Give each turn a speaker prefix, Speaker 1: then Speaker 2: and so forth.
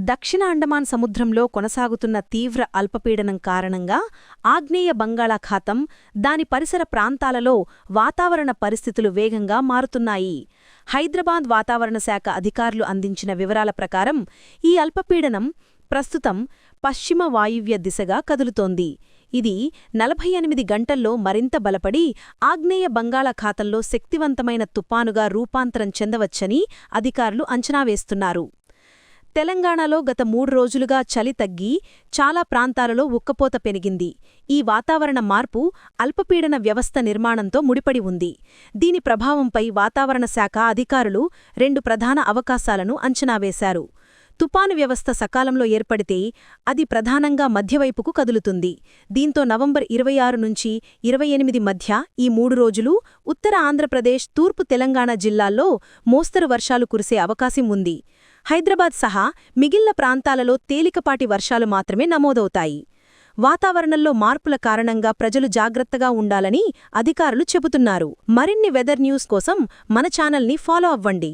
Speaker 1: దక్షిణ అండమాన్ సముద్రంలో కొనసాగుతున్న తీవ్ర అల్పపీడనం కారణంగా ఆగ్నేయ బంగాళాఖాతం, దాని పరిసర ప్రాంతాలలో వాతావరణ పరిస్థితులు వేగంగా మారుతున్నాయి. హైదరాబాద్ వాతావరణ శాఖ అధికారులు అందించిన వివరాల ప్రకారం ఈ అల్పపీడనం ప్రస్తుతం పశ్చిమ వాయువ్య దిశగా కదులుతోంది. ఇది 48 గంటల్లో మరింత బలపడి ఆగ్నేయ బంగాళాఖాతంలో శక్తివంతమైన తుపానుగా రూపాంతరం చెందవచ్చని అధికారులు అంచనా వేస్తున్నారు. తెలంగాణలో గత 3 రోజులుగా చలి తగ్గి చాలా ప్రాంతాలలో ఉక్కపోత పెరిగింది. ఈ వాతావరణ మార్పు అల్పపీడన వ్యవస్థ నిర్మాణంతో ముడిపడి ఉంది. దీని ప్రభావంపై వాతావరణ శాఖ అధికారులు 2 ప్రధాన అవకాశాలను అంచనా వేశారు. తుపాను వ్యవస్థ సకాలంలో ఏర్పడితే అది ప్రధానంగా మధ్యవైపుకు కదులుతుంది. దీంతో నవంబర్ 26 నుంచి 28 మధ్య ఈ 3 రోజులు ఉత్తర ఆంధ్రప్రదేశ్, తూర్పు తెలంగాణ జిల్లాల్లో మోస్తరు వర్షాలు కురిసే అవకాశం ఉంది. హైదరాబాద్ సహా మిగిలిన ప్రాంతాలలో తేలికపాటి వర్షాలు మాత్రమే నమోదవుతాయి. వాతావరణంలో మార్పుల కారణంగా ప్రజలు జాగ్రత్తగా ఉండాలని అధికారులు చెబుతున్నారు. మరిన్ని వెదర్ న్యూస్ కోసం మన ఛానల్ని ఫాలో అవ్వండి.